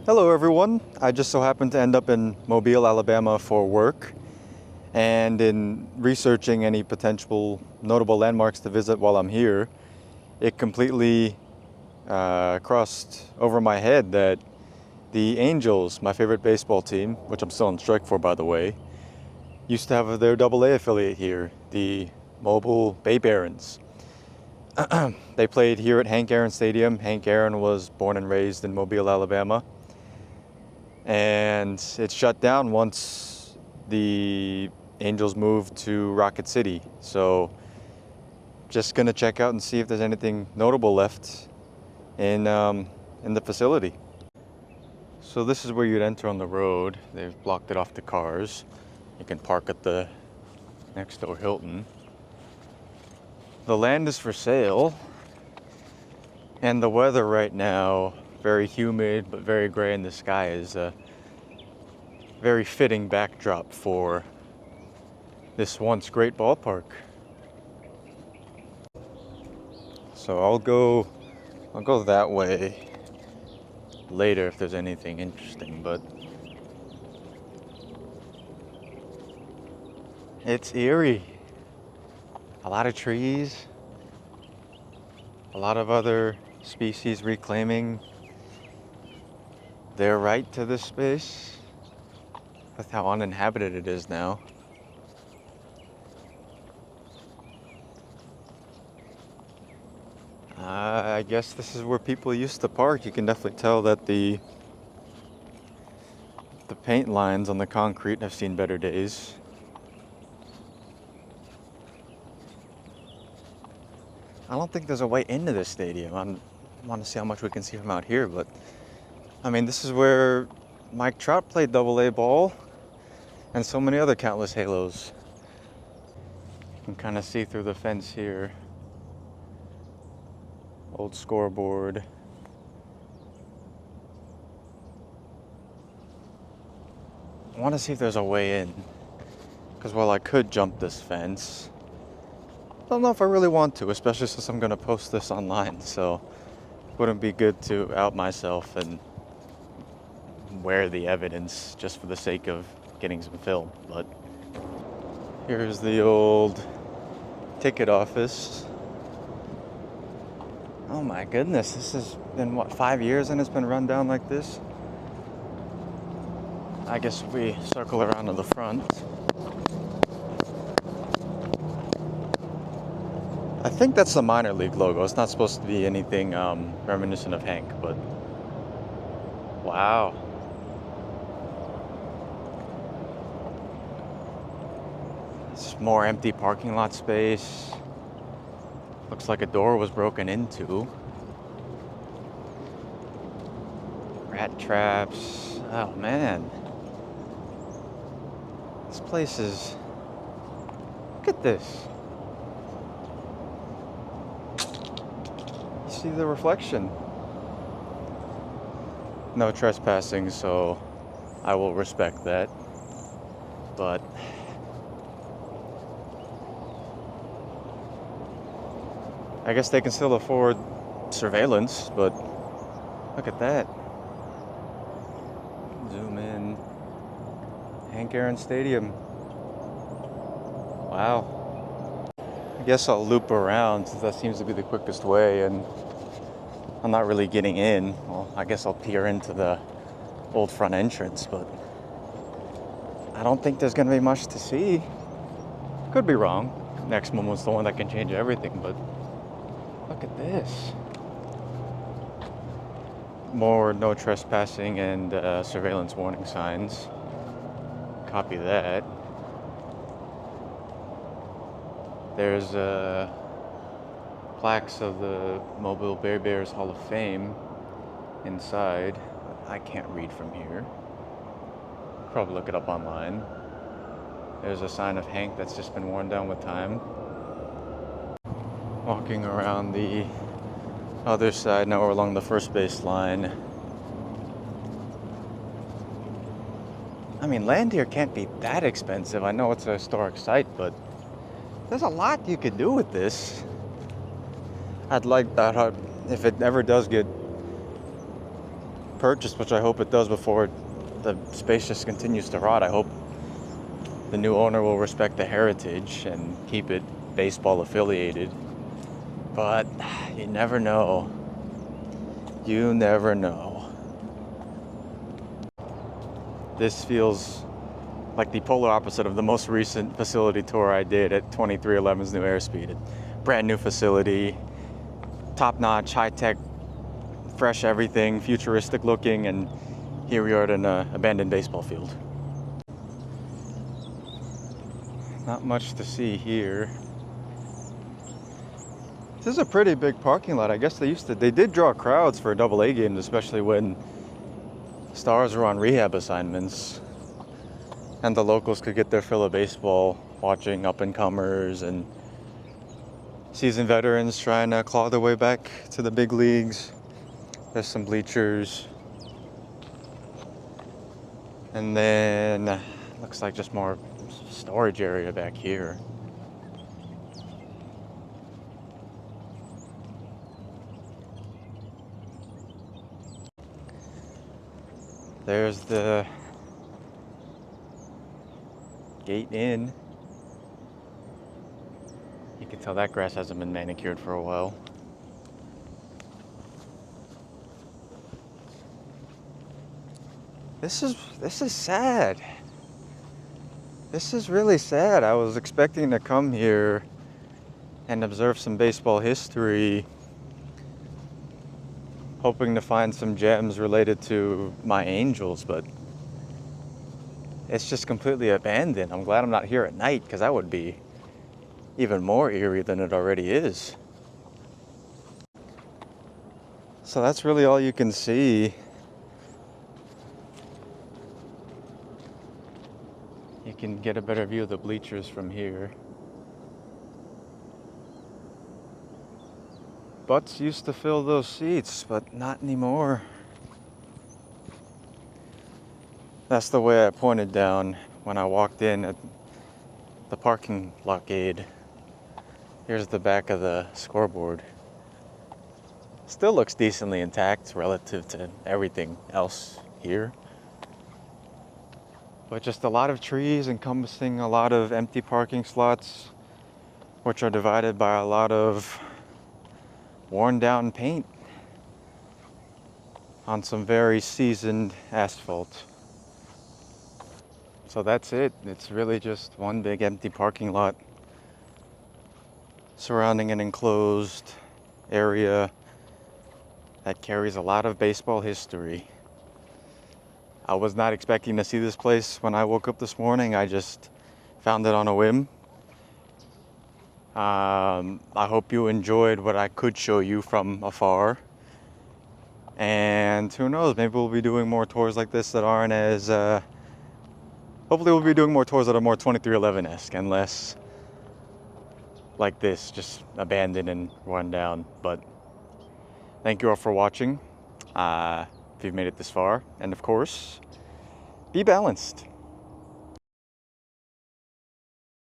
Hello everyone. I just so happened to end up in Mobile, Alabama for work, and in researching any potential notable landmarks to visit while I'm here, it completely crossed over my head that the Angels, my favorite baseball team, which I'm still on strike for by the way, used to have their AA affiliate here, the Mobile Bay Barons. They played here at Hank Aaron Stadium. Hank Aaron was born and raised in Mobile, Alabama. And it shut down once the Angels moved to Rocket City. So just gonna check out and see if there's anything notable left in the facility. So this is where you'd enter on the road. They've blocked it off to cars. You can park at the next door Hilton. The land is for sale, and the weather right now, very humid but very gray in the sky, is a very fitting backdrop for this once great ballpark. So I'll go that way later if there's anything interesting, but it's eerie. A lot of trees, a lot of other species reclaiming their right to this space with how uninhabited it is now. I guess this is where people used to park. You can definitely tell that the paint lines on the concrete have seen better days. I don't think there's a way into this stadium. I want to see how much we can see from out here, but I mean, this is where Mike Trout played AA ball and so many other countless halos. You can kind of see through the fence here. Old scoreboard. I want to see if there's a way in, because while I could jump this fence, I don't know if I really want to, especially since I'm going to post this online, so it wouldn't be good to out myself and wear the evidence just for the sake of getting some film. But here's the old ticket office. Oh my goodness, this has been, what, 5 years and it's been run down like this? I guess if we circle around to the front. I think that's the minor league logo. It's not supposed to be anything reminiscent of Hank, but wow. It's more empty parking lot space. Looks like a door was broken into. Rat traps. Oh man. This place is... Look at this. You see the reflection. No trespassing, so I will respect that. But I guess they can still afford surveillance, but look at that. Zoom in. Hank Aaron Stadium. Wow. I guess I'll loop around since that seems to be the quickest way, and I'm not really getting in. Well, I guess I'll peer into the old front entrance, but I don't think there's gonna be much to see. Could be wrong. Next moment's the one that can change everything, but look at this. More no trespassing and surveillance warning signs. Copy that. There's plaques of the Mobile Bay Bears Hall of Fame inside. I can't read from here. Probably look it up online. There's a sign of Hank that's just been worn down with time. Walking around the other side, now we're along the first base line. I mean, land here can't be that expensive. I know it's a historic site, but there's a lot you could do with this. I'd like that if it ever does get purchased, which I hope it does before the space just continues to rot. I hope the new owner will respect the heritage and keep it baseball affiliated. But you never know. You never know. This feels like the polar opposite of the most recent facility tour I did at 2311's new airspeed. A brand new facility, top-notch, high-tech, fresh everything, futuristic looking, and here we are at an abandoned baseball field. Not much to see here. This is a pretty big parking lot. I guess they did draw crowds for AA games, especially when Stars were on rehab assignments. And the locals could get their fill of baseball, watching up-and-comers and seasoned veterans trying to claw their way back to the big leagues. There's some bleachers. And then, looks like just more storage area back here. There's the gate in. You can tell that grass hasn't been manicured for a while. This is sad. This is really sad. I was expecting to come here and observe some baseball history, hoping to find some gems related to my Angels, but it's just completely abandoned. I'm glad I'm not here at night, because that would be even more eerie than it already is. So that's really all you can see. You can get a better view of the bleachers from here. Butts used to fill those seats, but not anymore. That's the way I pointed down when I walked in at the parking blockade. Here's the back of the scoreboard. Still looks decently intact relative to everything else here. But just a lot of trees encompassing a lot of empty parking slots, which are divided by a lot of worn down paint on some very seasoned asphalt. So that's it. It's really just one big empty parking lot surrounding an enclosed area that carries a lot of baseball history. I was not expecting to see this place when I woke up this morning. I just found it on a whim. I hope you enjoyed what I could show you from afar. And who knows, maybe we'll be doing more tours like this that aren't as... hopefully we'll be doing more tours that are more 2311-esque and less like this, just abandoned and run down. But thank you all for watching, if you've made it this far. And of course, be balanced.